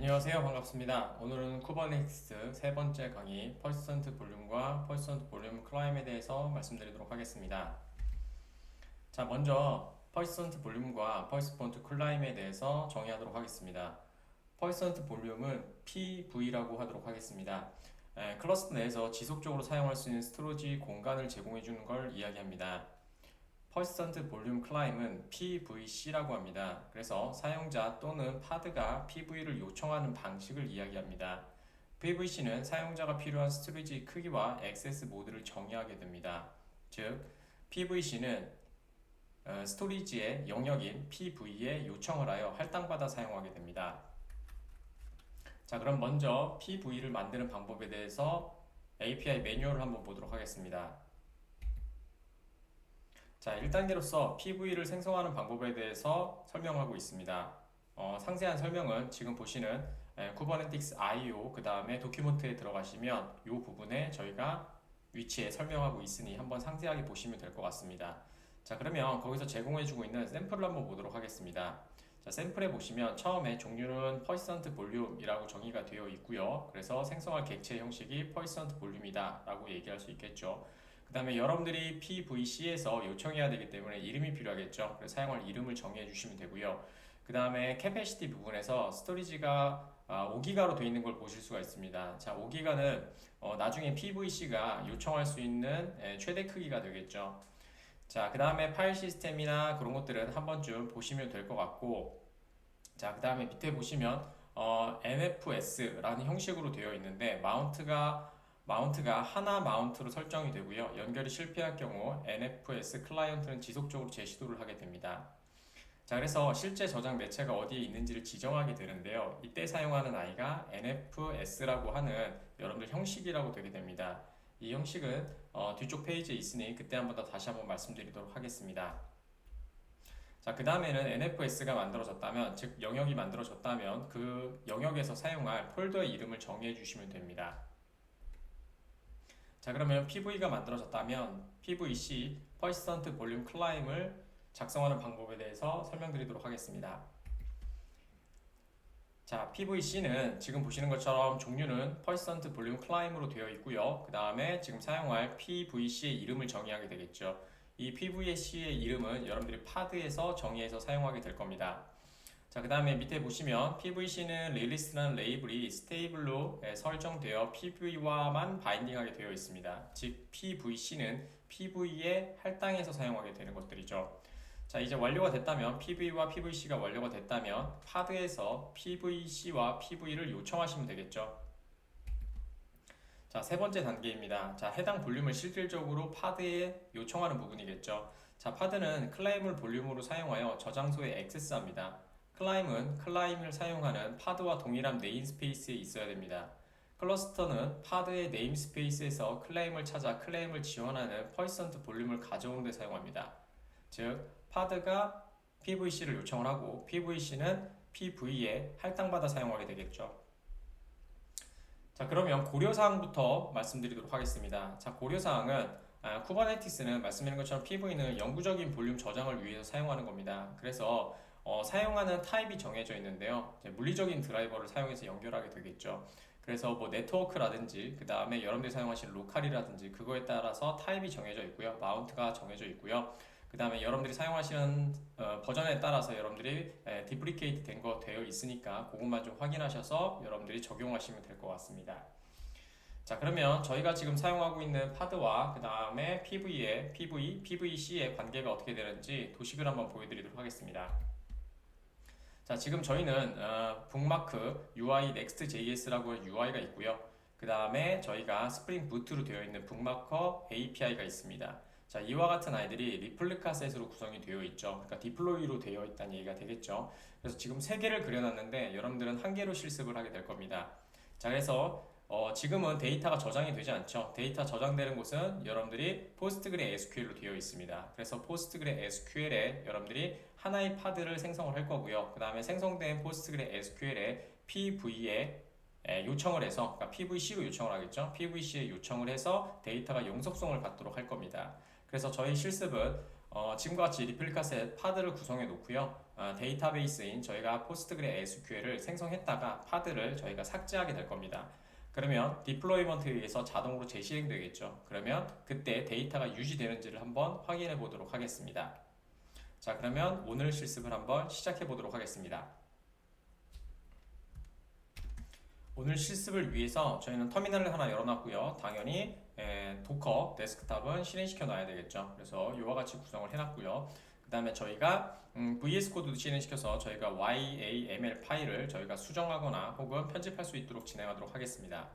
안녕하세요. 반갑습니다. 오늘은 쿠버네티스 세 번째 강의 퍼시스턴트 볼륨과 퍼시스턴트 볼륨 클라임에 대해서 말씀드리도록 하겠습니다. 자, 먼저 퍼시스턴트 볼륨과 퍼시스턴트 클라임에 대해서 정의하도록 하겠습니다. 퍼시스턴트 볼륨은 PV라고 하도록 하겠습니다. 클러스터 내에서 지속적으로 사용할 수 있는 스토리지 공간을 제공해 주는 걸 이야기합니다. 퍼시스턴트 볼륨 클라임은 PVC라고 합니다. 그래서 사용자 또는 파드가 PV를 요청하는 방식을 이야기합니다. PVC는 사용자가 필요한 스토리지 크기와 액세스 모드를 정의하게 됩니다. 즉, PVC는 스토리지의 영역인 PV에 요청을 하여 할당받아 사용하게 됩니다. 자, 그럼 먼저 PV를 만드는 방법에 대해서 API 매뉴얼을 한번 보도록 하겠습니다. 자, 1단계로서 PV를 생성하는 방법에 대해서 설명하고 있습니다. 상세한 설명은 지금 보시는 Kubernetes IO 그 다음에 도큐멘트에 들어가시면 이 부분에 저희가 위치에 설명하고 있으니 한번 상세하게 보시면 될 것 같습니다. 자, 그러면 거기서 제공해주고 있는 샘플을 한번 보도록 하겠습니다. 자, 샘플에 보시면 처음에 종류는 persistent volume이라고 정의가 되어 있고요. 그래서 생성할 객체 형식이 persistent volume이다 라고 얘기할 수 있겠죠. 그 다음에 여러분들이 PVC에서 요청해야 되기 때문에 이름이 필요하겠죠. 그래서 사용할 이름을 정의해 주시면 되고요. 그 다음에 캐패시티 부분에서 스토리지가 5기가로 되어 있는 걸 보실 수가 있습니다. 자, 5기가는 나중에 PVC가 요청할 수 있는 최대 크기가 되겠죠. 자, 그 다음에 파일 시스템이나 그런 것들은 한 번쯤 보시면 될 것 같고, 자, 그 다음에 밑에 보시면 NFS라는 형식으로 되어 있는데 마운트가 하나 마운트로 설정이 되고요. 연결이 실패할 경우 NFS 클라이언트는 지속적으로 재시도를 하게 됩니다. 자, 그래서 실제 저장 매체가 어디에 있는지를 지정하게 되는데요. 이때 사용하는 I가 NFS라고 하는 여러분들 형식이라고 되게 됩니다. 이 형식은 뒤쪽 페이지에 있으니 그때 다시 한번 말씀드리도록 하겠습니다. 자, 그 다음에는 NFS가 만들어졌다면, 즉 영역이 만들어졌다면 그 영역에서 사용할 폴더의 이름을 정의해 주시면 됩니다. 자, 그러면 PV가 만들어졌다면 PVC, Persistent Volume Climb을 작성하는 방법에 대해서 설명드리도록 하겠습니다. 자, PVC는 지금 보시는 것처럼 종류는 Persistent Volume Climb으로 되어 있고요. 그 다음에 지금 사용할 PVC의 이름을 정의하게 되겠죠. 이 PVC의 이름은 여러분들이 파드에서 정의해서 사용하게 될 겁니다. 자, 그 다음에 밑에 보시면 PVC는 릴리스라는 레이블이 스테이블로 설정되어 PV와만 바인딩하게 되어 있습니다. 즉 PVC는 PV에 할당해서 사용하게 되는 것들이죠. 자, 이제 완료가 됐다면 PV와 PVC가 완료가 됐다면 파드에서 PVC와 PV를 요청하시면 되겠죠. 자, 세 번째 단계입니다. 자, 해당 볼륨을 실질적으로 파드에 요청하는 부분이겠죠. 자, 파드는 클라임을 볼륨으로 사용하여 저장소에 액세스합니다. 클라임은 클라임을 사용하는 파드와 동일한 네임스페이스에 있어야 됩니다. 클러스터는 파드의 네임스페이스에서 클레임을 찾아 클레임을 지원하는 퍼시스턴트 볼륨을 가져오는 데 사용합니다. 즉, 파드가 PVC를 요청을 하고 PVC는 PV에 할당받아 사용하게 되겠죠. 자, 그러면 고려사항부터 말씀드리도록 하겠습니다. 자, 고려사항은 쿠버네티스는 말씀드린 것처럼 PV는 영구적인 볼륨 저장을 위해서 사용하는 겁니다. 그래서 사용하는 타입이 정해져 있는데요. 물리적인 드라이버를 사용해서 연결하게 되겠죠. 그래서 뭐 네트워크라든지 그 다음에 여러분들이 사용하시는 로컬이라든지 그거에 따라서 타입이 정해져 있고요. 마운트가 정해져 있고요. 그 다음에 여러분들이 사용하시는 버전에 따라서 여러분들이 디프리케이트 된 거 되어 있으니까 그것만 좀 확인하셔서 여러분들이 적용하시면 될 것 같습니다. 자, 그러면 저희가 지금 사용하고 있는 파드와 그 다음에 PVC의 관계가 어떻게 되는지 도식을 한번 보여드리도록 하겠습니다. 자, 지금 저희는 북마크 UI Next.js라고 하는 UI가 있고요. 그 다음에 저희가 스프링 부트로 되어 있는 북마커 API가 있습니다. 자, 이와 같은 아이들이 리플리카 셋으로 구성이 되어 있죠. 그러니까 디플로이로 되어 있다는 얘기가 되겠죠. 그래서 지금 3개를 그려놨는데 여러분들은 1개로 실습을 하게 될 겁니다. 자, 그래서 지금은 데이터가 저장이 되지 않죠. 데이터 저장되는 곳은 여러분들이 포스트그레 SQL로 되어 있습니다. 그래서 포스트그레 SQL에 여러분들이 하나의 파드를 생성을 할 거고요. 그 다음에 생성된 포스트그레 SQL에 PV에 요청을 해서, 그러니까 PVC로 요청을 하겠죠. PVC에 요청을 해서 데이터가 영속성을 갖도록 할 겁니다. 그래서 저희 실습은 지금과 같이 리플리카 셋 파드를 구성해 놓고요. 데이터베이스인 저희가 포스트그레 SQL을 생성했다가 파드를 저희가 삭제하게 될 겁니다. 그러면 디플로이먼트에 의해서 자동으로 재실행되겠죠. 그러면 그때 데이터가 유지되는지를 한번 확인해 보도록 하겠습니다. 자, 그러면 오늘 실습을 한번 시작해 보도록 하겠습니다. 오늘 실습을 위해서 저희는 터미널을 하나 열어놨고요. 당연히 도커 데스크탑은 실행시켜 놔야 되겠죠. 그래서 이와 같이 구성을 해놨고요. 그 다음에 저희가 VS 코드도 실행시켜서 저희가 YAML 파일을 저희가 수정하거나 혹은 편집할 수 있도록 진행하도록 하겠습니다.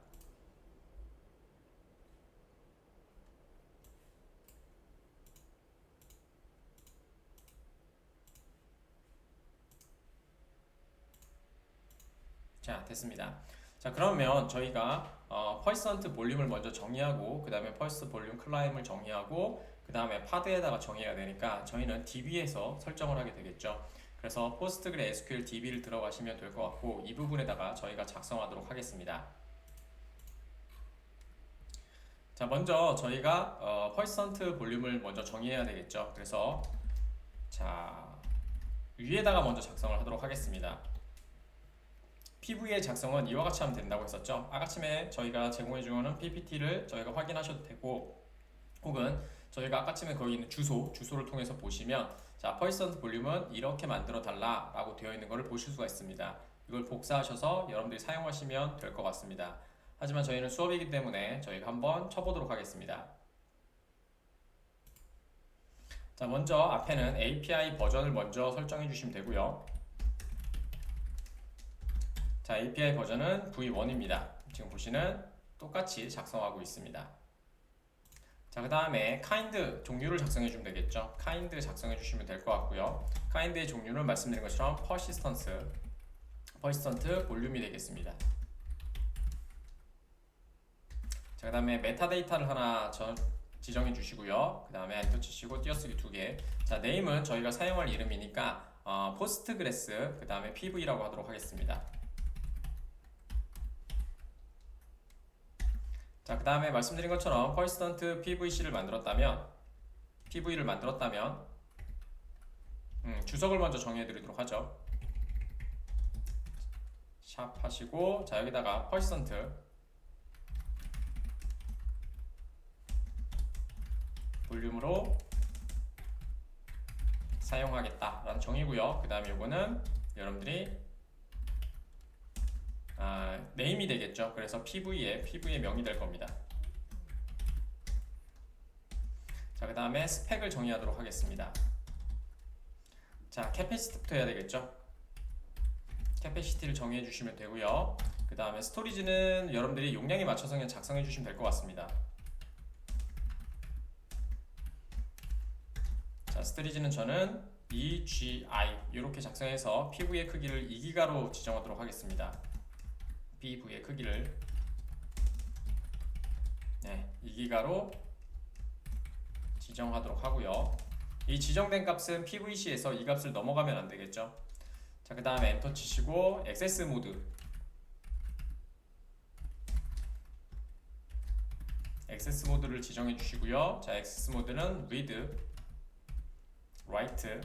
자, 됐습니다. 자, 그러면 저희가 퍼시스턴트 볼륨을 먼저 정의하고 그 다음에 퍼시스턴트 볼륨 클라임을 정의하고 그 다음에 파드에다가 정의해야 되니까 저희는 DB에서 설정을 하게 되겠죠. 그래서 포스트그레 SQL DB를 들어가시면 될 것 같고 이 부분에다가 저희가 작성하도록 하겠습니다. 자, 먼저 저희가 퍼시스턴트 볼륨을 먼저 정의해야 되겠죠. 그래서 자, 위에다가 먼저 작성을 하도록 하겠습니다. PV의 작성은 이와 같이 하면 된다고 했었죠. 아까쯤에 저희가 제공해주는 PPT를 저희가 확인하셔도 되고 혹은 저희가 아까쯤에 거기 있는 주소를 통해서 보시면 자, 퍼시스턴트 볼륨은 이렇게 만들어 달라 라고 되어 있는 것을 보실 수가 있습니다. 이걸 복사하셔서 여러분들이 사용하시면 될 것 같습니다. 하지만 저희는 수업이기 때문에 저희가 한번 쳐보도록 하겠습니다. 자, 먼저 앞에는 API 버전을 먼저 설정해 주시면 되고요. 자, API 버전은 V1입니다. 지금 보시는 똑같이 작성하고 있습니다. 자, 그 다음에 kind 종류를 작성해 주면 되겠죠. kind 작성해 주시면 될 것 같고요. kind의 종류는 말씀드린 것처럼 persistent 볼륨이 되겠습니다. 자, 그 다음에 메타데이터를 하나 지정해 주시고요. 그 다음에 엔터 치시고 띄어쓰기 2개. 자, name은 저희가 사용할 이름이니까 포스트그레스 그 다음에 PV라고 하도록 하겠습니다. 자, 그 다음에 말씀드린 것처럼 퍼시스턴트 PVC를 만들었다면 주석을 먼저 정의해 드리도록 하죠. 샵 하시고 자, 여기다가 퍼시스턴트 볼륨으로 사용하겠다라는 정의고요. 그 다음에 이거는 여러분들이 네임이 되겠죠. 그래서 PV의 명이 될 겁니다. 자, 그 다음에 스펙을 정의하도록 하겠습니다. 자, 캐패시티부터 해야 되겠죠. 캐패시티를 정의해 주시면 되고요. 그 다음에 스토리지는 여러분들이 용량에 맞춰서 그냥 작성해 주시면 될 것 같습니다. 자, 스토리지는 저는 EGI 이렇게 작성해서 PV의 크기를 2기가로 지정하도록 하겠습니다. PV의 크기를 2기가로 지정하도록 하고요. 이 지정된 값은 PVC에서 이 값을 넘어가면 안 되겠죠. 자, 그 다음에 엔터 치시고 액세스 모드를 지정해 주시고요. 자, 액세스 모드는 read, write,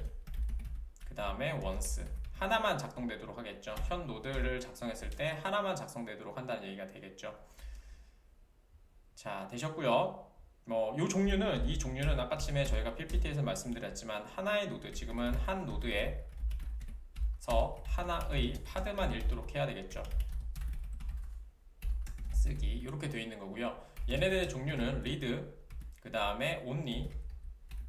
그 다음에 once 하나만 작동되도록 하겠죠. 현 노드를 작성했을 때 하나만 작성되도록 한다는 얘기가 되겠죠. 자, 되셨고요. 이 종류는 아까쯤에 저희가 PPT에서 말씀드렸지만 하나의 노드, 지금은 한 노드에서 하나의 파드만 읽도록 해야 되겠죠. 쓰기 이렇게 되어 있는 거고요. 얘네들의 종류는 read, 그 다음에 only,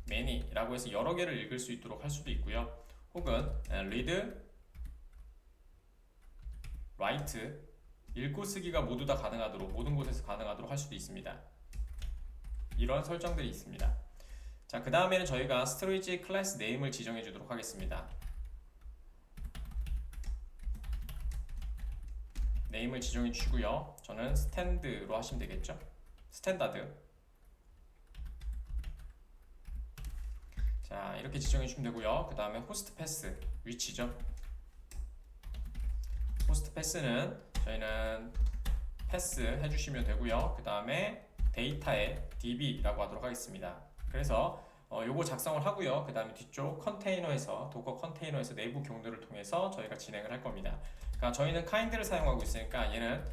many라고 해서 여러 개를 읽을 수 있도록 할 수도 있고요. 혹은 read, write, 읽고 쓰기가 모두 다 가능하도록 모든 곳에서 가능하도록 할 수도 있습니다. 이런 설정들이 있습니다. 자, 그 다음에는 저희가 storage class name을 지정해 주도록 하겠습니다. name을 지정해 주시고요. 저는 stand로 하시면 되겠죠. standard. 자, 이렇게 지정해 주시면 되고요. 그 다음에 host path 위치죠. host path는 저희는 pass 해주시면 되고요. 그 다음에 데이터에 db라고 하도록 하겠습니다. 그래서 요거 작성을 하고요. 그 다음에 뒤쪽 컨테이너에서 도커 컨테이너에서 내부 경로를 통해서 저희가 진행을 할 겁니다. 그러니까 저희는 kind를 사용하고 있으니까 얘는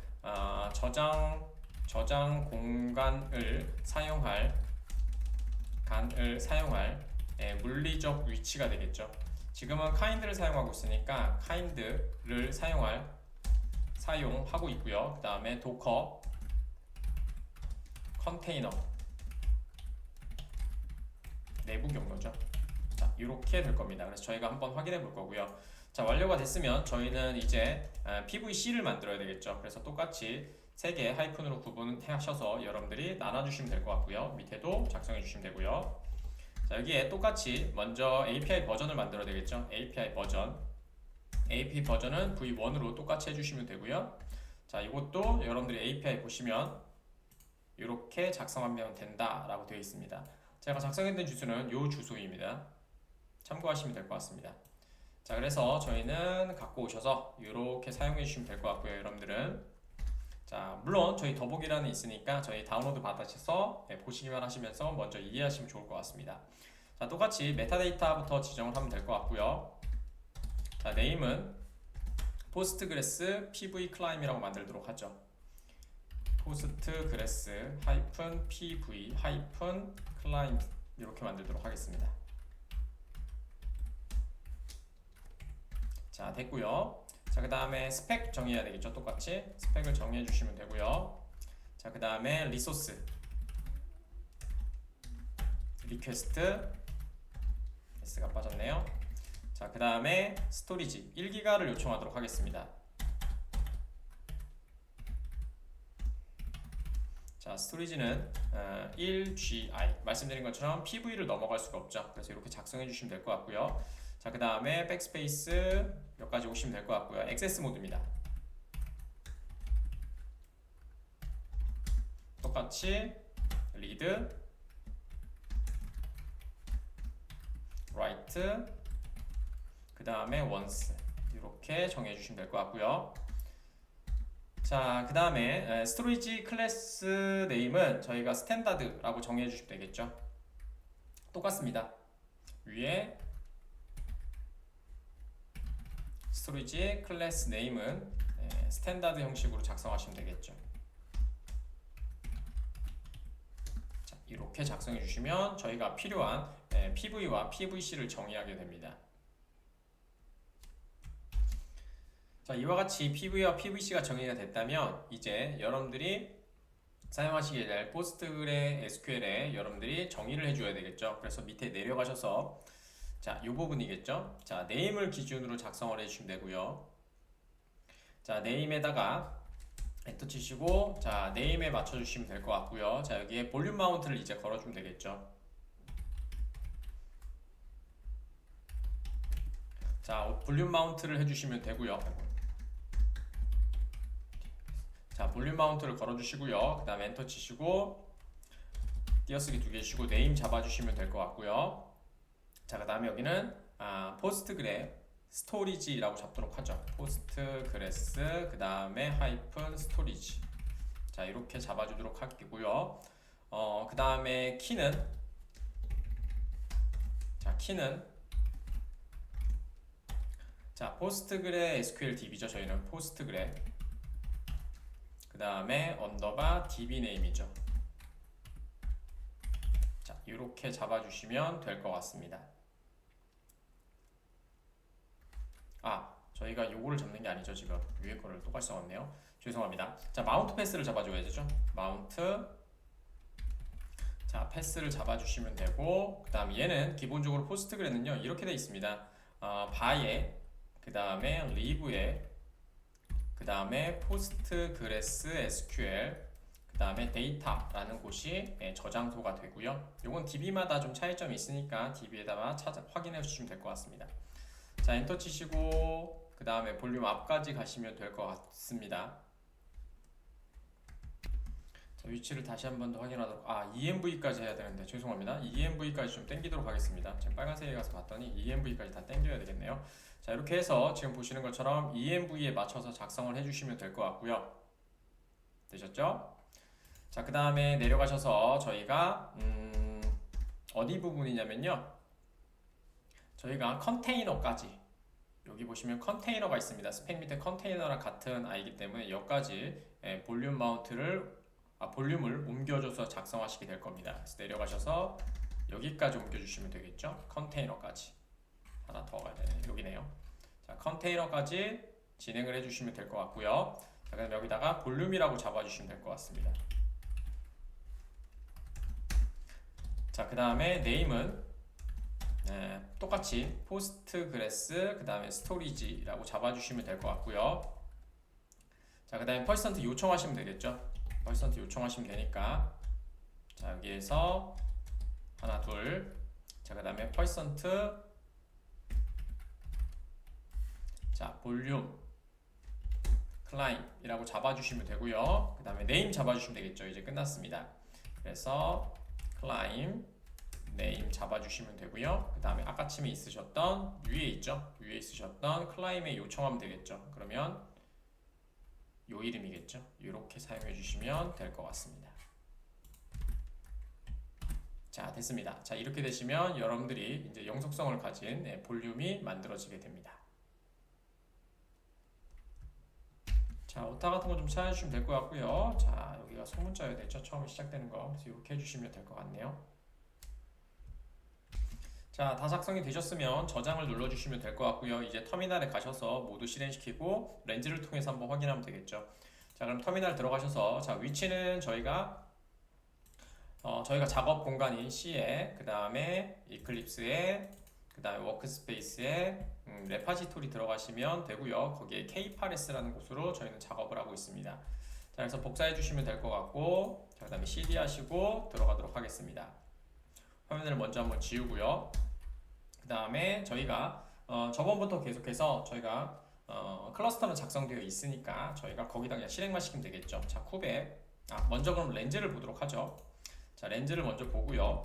저장 공간을 사용할 물리적 위치가 되겠죠. 지금은 kind를 사용하고 있으니까 kind를 사용하고 있고요. 그 다음에 도커 컨테이너 내부 경로죠. 자, 이렇게 될 겁니다. 그래서 저희가 한번 확인해 볼 거고요. 자, 완료가 됐으면 저희는 이제 PVC를 만들어야 되겠죠. 그래서 똑같이 3개 하이픈으로 구분하셔서 여러분들이 나눠주시면 될 것 같고요. 밑에도 작성해 주시면 되고요. 자, 여기에 똑같이 먼저 API 버전을 만들어야 되겠죠. API 버전은 V1으로 똑같이 해주시면 되고요. 자, 이것도 여러분들이 API 보시면 이렇게 작성하면 된다라고 되어 있습니다. 제가 작성했던 주소는 이 주소입니다. 참고하시면 될 것 같습니다. 자, 그래서 저희는 갖고 오셔서 이렇게 사용해 주시면 될 것 같고요. 여러분들은 자, 물론 저희 더보기란에 있으니까 저희 다운로드 받으셔서 보시기만 하시면서 먼저 이해하시면 좋을 것 같습니다. 자, 똑같이 메타데이터부터 지정을 하면 될 것 같고요. 자, 네임은 포스트그레스 PV 클라임이라고 만들도록 하죠. 포스트그레스 PV 클라임 이렇게 만들도록 하겠습니다. 자, 됐고요. 자, 그 다음에 스펙 정의해야 되겠죠. 똑같이 스펙을 정의해 주시면 되고요. 자, 그 다음에 리소스 리퀘스트 S가 빠졌네요. 자, 그 다음에 스토리지 1기가를 요청하도록 하겠습니다. 자, 스토리지는 1GI 말씀드린 것처럼 PV를 넘어갈 수가 없죠. 그래서 이렇게 작성해 주시면 될 것 같고요. 자, 그 다음에 백스페이스 몇 가지 오시면 될 것 같고요. 액세스 모드입니다. 똑같이 리드, 라이트, 그 다음에 원스 이렇게 정해 주시면 될 것 같고요. 자, 그 다음에 스토리지 클래스 네임은 저희가 스탠다드라고 정해 주시면 되겠죠. 똑같습니다. 위에 스토리지 클래스 네임은 스탠다드 형식으로 작성하시면 되겠죠. 자, 이렇게 작성해 주시면 저희가 필요한 PV와 PVC를 정의하게 됩니다. 자, 이와 같이 PV와 PVC가 정의가 됐다면 이제 여러분들이 사용하시게 될 포스트그레 SQL에 여러분들이 정의를 해줘야 되겠죠. 그래서 밑에 내려가셔서 자, 이 부분이겠죠. 자, 네임을 기준으로 작성을 해주시면 되고요. 자, 네임에다가 엔터 치시고 자, 네임에 맞춰주시면 될 것 같고요. 자, 여기에 볼륨 마운트를 이제 걸어주면 되겠죠. 자, 볼륨 마운트를 해주시면 되고요. 자, 볼륨 마운트를 걸어주시고요. 그 다음에 엔터 치시고 띄어쓰기 2개 주시고 네임 잡아주시면 될 것 같고요. 자, 그 다음에 여기는 포스트그레 스토리지라고 잡도록 하죠. 포스트그레스 그 다음에 하이픈 스토리지. 자, 이렇게 잡아주도록 하겠고요. 그 다음에 키는 자, 포스트그레 SQL DB죠. 저희는 포스트그레 그 다음에 언더바 DB 네임이죠. 자, 이렇게 잡아주시면 될 것 같습니다. 저희가 요거를 잡는 게 아니죠. 지금 위에 거를 똑같이 적었네요. 죄송합니다. 자, 마운트 패스를 잡아줘야 되죠. 마운트 자, 패스를 잡아주시면 되고 그 다음 얘는 기본적으로 포스트그레는요 이렇게 되어 있습니다. 바에 그 다음에 리브에 그 다음에 포스트그레스 SQL 그 다음에 데이터라는 곳이 저장소가 되고요. 요건 DB마다 좀 차이점이 있으니까 DB에다가 확인해 주시면 될 것 같습니다. 자, 엔터 치시고 그 다음에 볼륨 앞까지 가시면 될 것 같습니다. 자, 위치를 다시 한 번 더 확인하도록 ENV까지 해야 되는데 죄송합니다. ENV까지 좀 당기도록 하겠습니다. 지금 빨간색에 가서 봤더니 ENV까지 다 당겨야 되겠네요. 자, 이렇게 해서 지금 보시는 것처럼 ENV에 맞춰서 작성을 해주시면 될 것 같고요. 되셨죠? 자, 그 다음에 내려가셔서 저희가 어디 부분이냐면요. 저희가 컨테이너까지 여기 보시면 컨테이너가 있습니다. 스펙 밑에 컨테이너랑 같은 I이기 때문에 여기까지 볼륨 볼륨을 옮겨줘서 작성하시게 될 겁니다. 그래서 내려가셔서 여기까지 옮겨주시면 되겠죠. 컨테이너까지 하나 더 가야 되네. 여기네요. 자, 컨테이너까지 진행을 해주시면 될 것 같고요. 자, 그럼 여기다가 볼륨이라고 잡아주시면 될 것 같습니다. 자, 그 다음에 네임은 똑같이 포스트그레스 그 다음에 스토리지라고 잡아주시면 될 것 같고요. 자, 그 다음에 퍼센트 요청하시면 되겠죠. 퍼센트 요청하시면 되니까 자, 여기에서 하나 둘. 자, 그 다음에 퍼센트 자, 볼륨 클라임이라고 잡아주시면 되고요. 그 다음에 네임 잡아주시면 되겠죠. 이제 끝났습니다. 그래서 클라임 네임 잡아주시면 되고요. 그 다음에 아까 침에 있으셨던 위에 있죠. 위에 있으셨던 클라임에 요청하면 되겠죠. 그러면 요 이름이겠죠. 이렇게 사용해 주시면 될 것 같습니다. 자, 됐습니다. 자, 이렇게 되시면 여러분들이 이제 영속성을 가진 볼륨이 만들어지게 됩니다. 자, 오타 같은 거 좀 찾아주시면 될 것 같고요. 자, 여기가 소문자여야 되죠. 처음에 시작되는 거. 그래서 이렇게 해주시면 될 것 같네요. 자, 다 작성이 되셨으면 저장을 눌러주시면 될 것 같고요. 이제 터미널에 가셔서 모두 실행시키고 렌즈를 통해서 한번 확인하면 되겠죠. 자, 그럼 터미널 들어가셔서 자, 위치는 저희가 작업 공간인 C에 그 다음에 이클립스에 그 다음에 워크스페이스에 레파지토리 들어가시면 되고요. 거기에 K8S라는 곳으로 저희는 작업을 하고 있습니다. 자, 그래서 복사해 주시면 될 것 같고 자, 그 다음에 CD 하시고 들어가도록 하겠습니다. 화면을 먼저 한번 지우고요. 그 다음에 저희가 저번부터 계속해서 저희가 클러스터는 작성되어 있으니까 저희가 거기다 그냥 실행만 시키면 되겠죠. 자, 쿠베 먼저 그럼 렌즈를 보도록 하죠. 자, 렌즈를 먼저 보고요.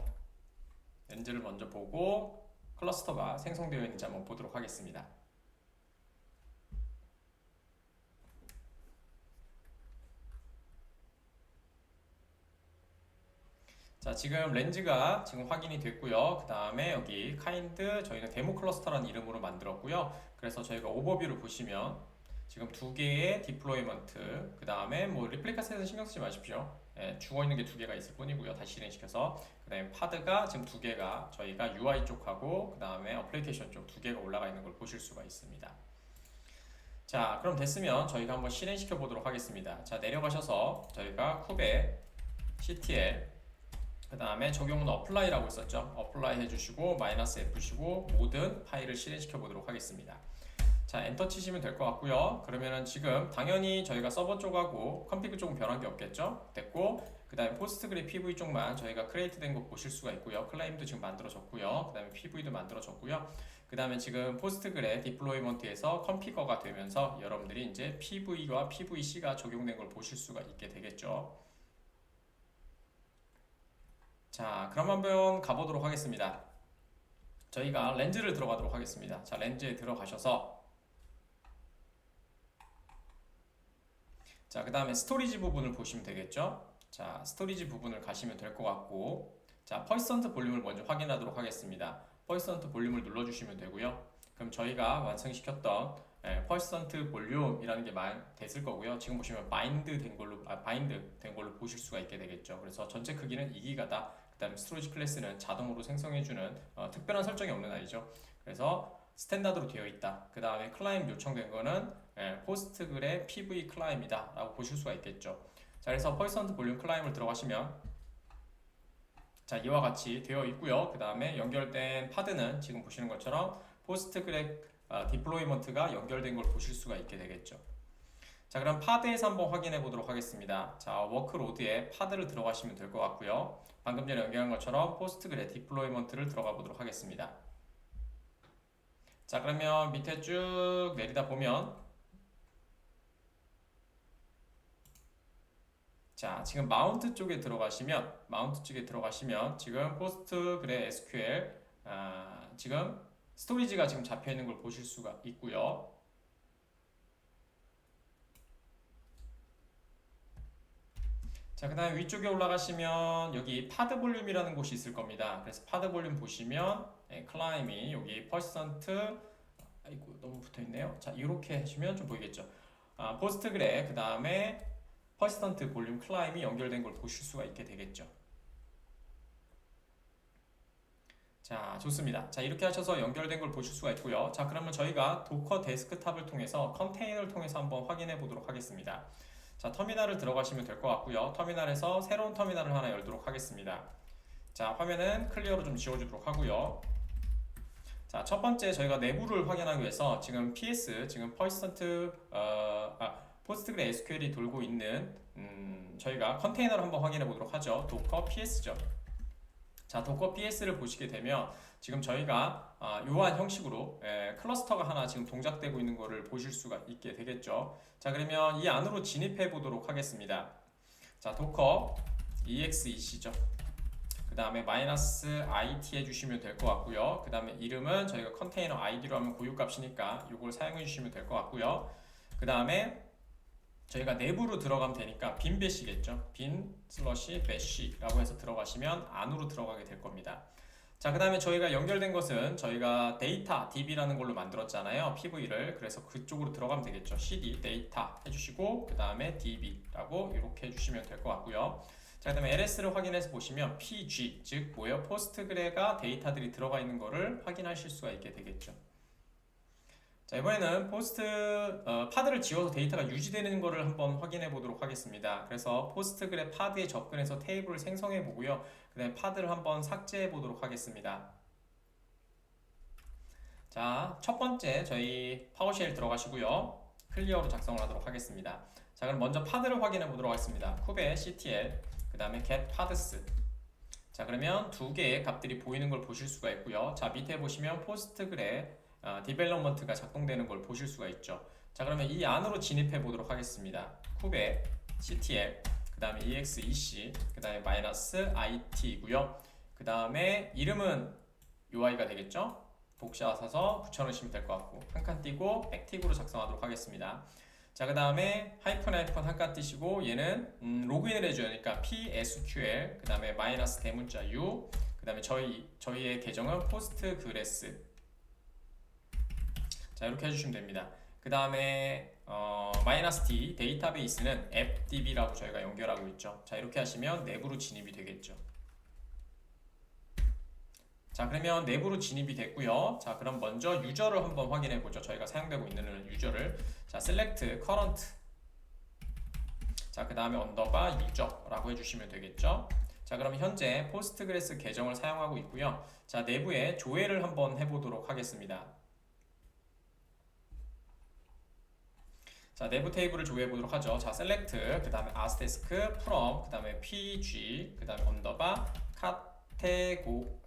렌즈를 먼저 보고 클러스터가 생성되어 있는지 한번 보도록 하겠습니다. 자, 지금 렌즈가 지금 확인이 됐고요. 그 다음에 여기 카인드 저희는 데모 클러스터라는 이름으로 만들었고요. 그래서 저희가 오버뷰를 보시면 지금 두 개의 디플로이먼트 그 다음에 뭐 리플리카 셋은 신경 쓰지 마십시오. 죽어 있는 게 두 개가 있을 뿐이고요. 다시 실행시켜서 그 다음에 파드가 지금 두 개가 저희가 UI 쪽하고 그 다음에 어플리케이션 쪽 두 개가 올라가 있는 걸 보실 수가 있습니다. 자, 그럼 됐으면 저희가 한번 실행시켜 보도록 하겠습니다. 자, 내려가셔서 저희가 쿠베 CTL 그 다음에 적용은 어플라이라고 있었죠. 어플라이 해주시고 마이너스 F시고 모든 파일을 실행시켜 보도록 하겠습니다. 자, 엔터 치시면 될 것 같고요. 그러면은 지금 당연히 저희가 서버 쪽하고 컴피그 쪽은 변한 게 없겠죠. 됐고 그 다음에 포스트그래 PV 쪽만 저희가 크리에이트 된 거 보실 수가 있고요. 클레임도 지금 만들어졌고요. 그 다음에 PV도 만들어졌고요. 그 다음에 지금 포스트그래 디플로이먼트에서 컴피거가 되면서 여러분들이 이제 PV와 PVC가 적용된 걸 보실 수가 있게 되겠죠. 자, 그럼 한번 가보도록 하겠습니다. 저희가 렌즈를 들어가도록 하겠습니다. 자, 렌즈에 들어가셔서 자, 그 다음에 스토리지 부분을 보시면 되겠죠. 자, 스토리지 부분을 가시면 될 것 같고 자, 퍼센트 볼륨을 먼저 확인하도록 하겠습니다. 퍼센트 볼륨을 눌러주시면 되고요. 그럼 저희가 완성시켰던 퍼센트 볼륨이라는 게 됐을 거고요. 지금 보시면 바인드 된 걸로 보실 수가 있게 되겠죠. 그래서 전체 크기는 2기가다. 그 다음에 스토리지 클래스는 자동으로 생성해주는 특별한 설정이 없는 아이죠. 그래서 스탠다드로 되어 있다. 그 다음에 클라임 요청된 거는 포스트그래 PV 클라임이다 라고 보실 수가 있겠죠. 자, 그래서 퍼센트 볼륨 클라임을 들어가시면 자, 이와 같이 되어 있고요. 그 다음에 연결된 파드는 지금 보시는 것처럼 포스트그래 디플로이먼트가 연결된 걸 보실 수가 있게 되겠죠. 자, 그럼 파드에서 한번 확인해 보도록 하겠습니다. 자, 워크로드에 파드를 들어가시면 될 것 같고요. 방금 전에 연결한 것처럼 포스트그래 디플로이먼트를 들어가 보도록 하겠습니다. 자, 그러면 밑에 쭉 내리다 보면 자, 지금 마운트 쪽에 들어가시면 지금 포스트그래 SQL 지금 스토리지가 지금 잡혀 있는 걸 보실 수가 있고요. 자, 그 다음에 위쪽에 올라가시면 여기 파드 볼륨이라는 곳이 있을 겁니다. 그래서 파드 볼륨 보시면 클라임이 여기 퍼센트 아이고 너무 붙어있네요. 자, 이렇게 하시면 좀 보이겠죠. 포스트그래 그 다음에 퍼센트 볼륨 클라임이 연결된 걸 보실 수가 있게 되겠죠. 자, 좋습니다. 자, 이렇게 하셔서 연결된 걸 보실 수가 있고요. 자, 그러면 저희가 도커 데스크탑을 통해서 컨테이너를 통해서 한번 확인해 보도록 하겠습니다. 자, 터미널을 들어가시면 될 것 같고요. 터미널에서 새로운 터미널을 하나 열도록 하겠습니다. 자, 화면은 클리어로 좀 지워주도록 하고요. 자, 첫 번째 저희가 내부를 확인하기 위해서 지금 PS, 지금 포스트그레 SQL이 돌고 있는 저희가 컨테이너를 한번 확인해 보도록 하죠. 도커 PS죠. 자, 도커 PS를 보시게 되면 지금 저희가 이러한 형식으로 클러스터가 하나 지금 동작되고 있는 것을 보실 수가 있게 되겠죠. 자, 그러면 이 안으로 진입해 보도록 하겠습니다. 자, 도커 EXEC죠. 그 다음에 -IT 해주시면 될 것 같고요. 그 다음에 이름은 저희가 컨테이너 아이디로 하면 고유값이니까 이걸 사용해 주시면 될 것 같고요. 그 다음에 저희가 내부로 들어가면 되니까 빈 배시겠죠. 빈 슬러시 배시라고 해서 들어가시면 안으로 들어가게 될 겁니다. 자, 그 다음에 저희가 연결된 것은 저희가 데이터 DB라는 걸로 만들었잖아요. PV를. 그래서 그쪽으로 들어가면 되겠죠. CD 데이터 해주시고 그 다음에 DB라고 이렇게 해주시면 될 것 같고요. 자, 그 다음에 LS를 확인해서 보시면 PG, 즉 뭐예요? 포스트그레가 데이터들이 들어가 있는 거를 확인하실 수가 있게 되겠죠. 자, 이번에는 파드를 지워서 데이터가 유지되는 거를 한번 확인해 보도록 하겠습니다. 그래서 포스트그래 파드에 접근해서 테이블을 생성해 보고요. 그 다음에 파드를 한번 삭제해 보도록 하겠습니다. 자, 첫 번째 저희 파워쉘 들어가시고요. 클리어로 작성을 하도록 하겠습니다. 자, 그럼 먼저 파드를 확인해 보도록 하겠습니다. 쿠베 CTL, 그 다음에 get paths. 자, 그러면 두 개의 값들이 보이는 걸 보실 수가 있고요. 자, 밑에 보시면 포스트그래 디벨롭먼트가 작동되는 걸 보실 수가 있죠. 자, 그러면 이 안으로 진입해 보도록 하겠습니다. 쿠베 CTL, 그 다음에 EXEC, 그 다음에 -IT이고요. 그 다음에 이름은 UI가 되겠죠. 복사 사서 붙여놓으시면 될 것 같고 한 칸 띄고 액티브로 작성하도록 하겠습니다. 자, 그 다음에 하이픈 한 칸 띄시고 얘는 로그인을 해줘야 하니까 PSQL, 그 다음에 대문자 U, 그 다음에 저희의 계정은 포스트그레스. 자, 이렇게 해주시면 됩니다. 그 다음에 -D 데이터베이스는 appdb라고 저희가 연결하고 있죠. 자, 이렇게 하시면 내부로 진입이 되겠죠. 자, 그러면 내부로 진입이 됐고요. 자, 그럼 먼저 유저를 한번 확인해 보죠. 저희가 사용되고 있는 유저를. 자, select current. 자, 그 다음에 언더바 유저라고 해주시면 되겠죠. 자, 그럼 현재 포스트그레스 계정을 사용하고 있고요. 자, 내부에 조회를 한번 해보도록 하겠습니다. 자, 내부 테이블을 조회해 보도록 하죠. 자, select, 그 다음에 asterisk, from, 그 다음에 pg, 그 다음에 언더바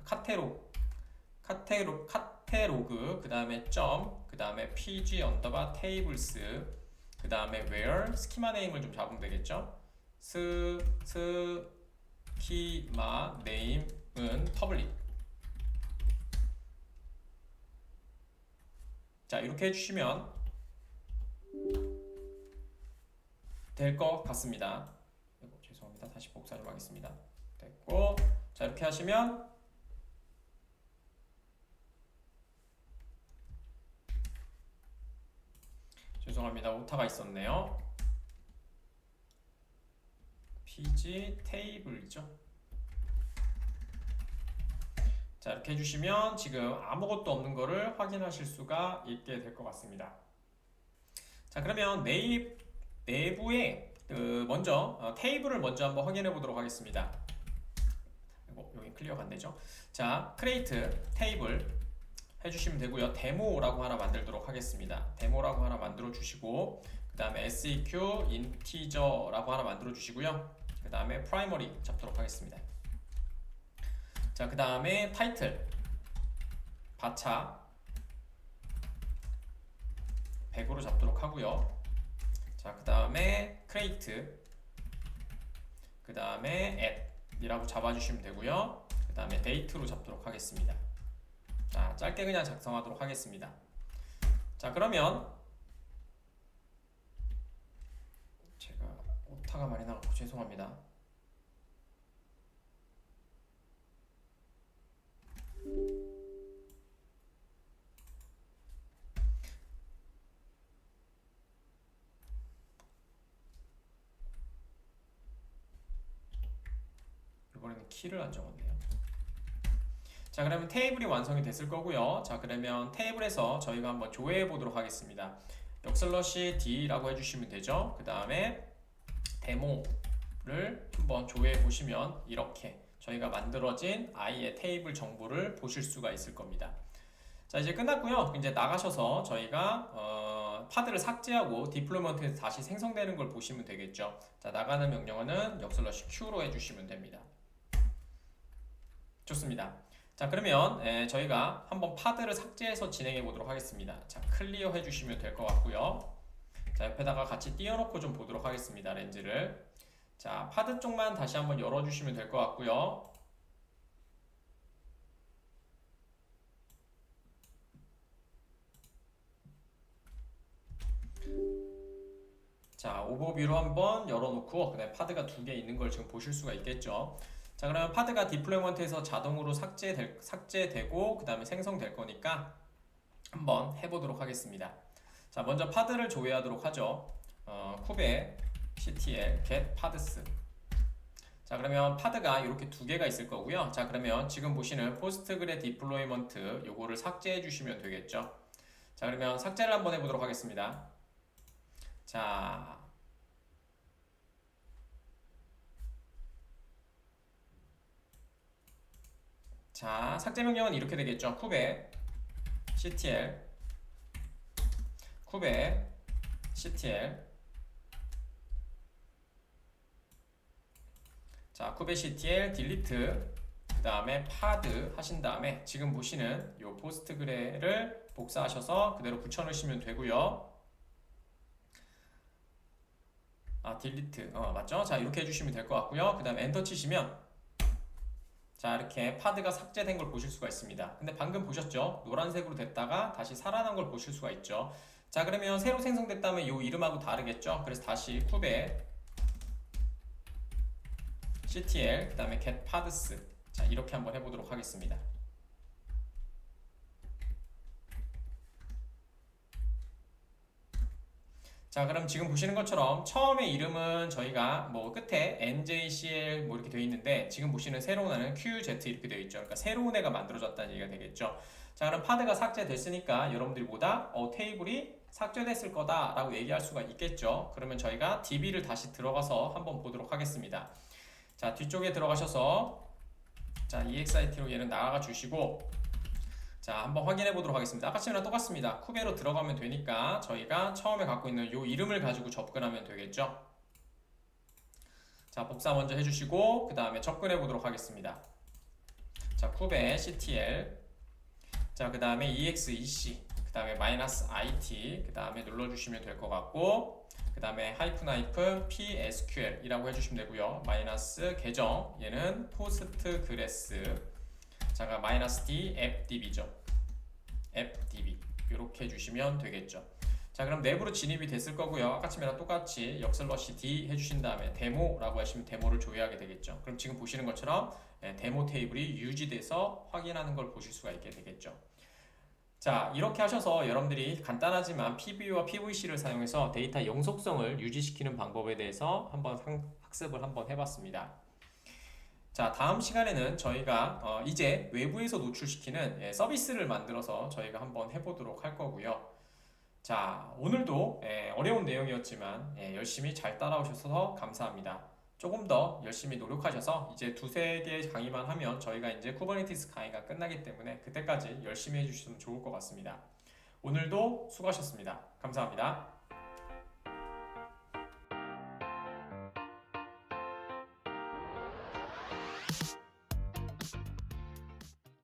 카테로그, 그 다음에 점, 그 다음에 pg 언더바 tables, 그 다음에 where, 스키마 네임을 좀 잡으면 되겠죠. 스키마 네임은 public. 자, 이렇게 해주시면 될 것 같습니다. 죄송합니다. 다시 복사 좀 하겠습니다. 됐고, 자, 이렇게 하시면 죄송합니다. 오타가 있었네요. pg 테이블이죠. 자, 이렇게 해주시면 지금 아무것도 없는 거를 확인하실 수가 있게 될 것 같습니다. 자, 그러면 내부에 먼저 테이블을 먼저 한번 확인해 보도록 하겠습니다. 여기 클리어가 안 되죠? 자, create 테이블 해주시면 되고요. 데모라고 하나 만들도록 하겠습니다. 데모라고 하나 만들어 주시고, 그 다음에 seq integer라고 하나 만들어 주시고요. 그 다음에 primary 잡도록 하겠습니다. 자, 그 다음에 타이틀 바차 100으로 잡도록 하고요. 자, 그 다음에 create, 그 다음에 add이라고 잡아주시면 되고요. 그 다음에 date로 잡도록 하겠습니다. 자, 짧게 그냥 작성하도록 하겠습니다. 자, 그러면 제가 오타가 많이 나가고 죄송합니다. 키를 안 적었네요. 자, 그러면 테이블이 완성이 됐을 거고요. 자, 그러면 테이블에서 저희가 한번 조회해 보도록 하겠습니다. 역슬러시 D라고 해주시면 되죠. 그 다음에 데모를 한번 조회해 보시면 이렇게 저희가 만들어진 아이의 테이블 정보를 보실 수가 있을 겁니다. 자, 이제 끝났고요. 이제 나가셔서 저희가 파드를 삭제하고 디플로이먼트에서 다시 생성되는 걸 보시면 되겠죠. 자, 나가는 명령어는 역슬러시 Q로 해주시면 됩니다. 좋습니다. 자, 그러면 저희가 한번 파드를 삭제해서 진행해 보도록 하겠습니다. 자, 클리어 해주시면 될 것 같고요. 자, 옆에다가 같이 띄워놓고 좀 보도록 하겠습니다. 렌즈를. 자, 파드 쪽만 다시 한번 열어주시면 될 것 같고요. 자, 오버뷰로 한번 열어놓고 그다음에 파드가 2개 있는 걸 지금 보실 수가 있겠죠. 자, 그러면 파드가 디플로이먼트에서 자동으로 삭제되고 그 다음에 생성될 거니까 한번 해보도록 하겠습니다. 자, 먼저 파드를 조회하도록 하죠. 쿱에 ctl get paths. 자, 그러면 파드가 이렇게 2개가 있을 거고요. 자, 그러면 지금 보시는 포스트그레 디플로이먼트 요거를 삭제해 주시면 되겠죠. 자, 그러면 삭제를 한번 해보도록 하겠습니다. 자, 삭제 명령은 이렇게 되겠죠. 쿱에 ctl 자, 쿱에 ctl delete 그 다음에 파드 하신 다음에 지금 보시는 요 포스트그레를 복사하셔서 그대로 붙여넣으시면 되고요. 딜리트 맞죠? 자, 이렇게 해주시면 될 것 같고요. 그 다음에 엔터 치시면 자, 이렇게 파드가 삭제된 걸 보실 수가 있습니다. 근데 방금 보셨죠? 노란색으로 됐다가 다시 살아난 걸 보실 수가 있죠. 자, 그러면 새로 생성됐다면 이 이름하고 다르겠죠? 그래서 다시 쿱에 ctl 그 다음에 get paths 자, 이렇게 한번 해보도록 하겠습니다. 자, 그럼 지금 보시는 것처럼 처음에 이름은 저희가 뭐 끝에 njcl 뭐 이렇게 되어 있는데 지금 보시는 새로운 애는 qz 이렇게 되어 있죠. 그러니까 새로운 애가 만들어졌다는 얘기가 되겠죠. 자, 그럼 파드가 삭제됐으니까 여러분들이 보다 테이블이 삭제됐을 거다 라고 얘기할 수가 있겠죠. 그러면 저희가 db를 다시 들어가서 한번 보도록 하겠습니다. 자, 뒤쪽에 들어가셔서 자, exit로 얘는 나가 주시고 자, 한번 확인해 보도록 하겠습니다. 아까처럼 똑같습니다. 쿠베로 들어가면 되니까 저희가 처음에 갖고 있는 이 이름을 가지고 접근하면 되겠죠. 자, 복사 먼저 해주시고 그 다음에 접근해 보도록 하겠습니다. 자, 쿠베 ctl 자, 그 다음에 exec 그 다음에 -it 그 다음에 눌러주시면 될 것 같고 그 다음에 -psql 이라고 해주시면 되고요. 마이너스 계정 얘는 postgres 자가 -d appdb죠. appdb 이렇게 해주시면 되겠죠. 자, 그럼 내부로 진입이 됐을 거고요. 아까처럼 똑같이 역슬러시 D 해주신 다음에 데모라고 하시면 데모를 조회하게 되겠죠. 그럼 지금 보시는 것처럼 데모 테이블이 유지돼서 확인하는 걸 보실 수가 있게 되겠죠. 자, 이렇게 하셔서 여러분들이 간단하지만 PV와 PVC를 사용해서 데이터 영속성을 유지시키는 방법에 대해서 한번 학습을 한번 해봤습니다. 자, 다음 시간에는 저희가 이제 외부에서 노출시키는 서비스를 만들어서 저희가 한번 해보도록 할 거고요. 자, 오늘도 어려운 내용이었지만 열심히 잘 따라오셔서 감사합니다. 조금 더 열심히 노력하셔서 이제 2-3개 강의만 하면 저희가 이제 쿠버네티스 강의가 끝나기 때문에 그때까지 열심히 해주시면 좋을 것 같습니다. 오늘도 수고하셨습니다. 감사합니다.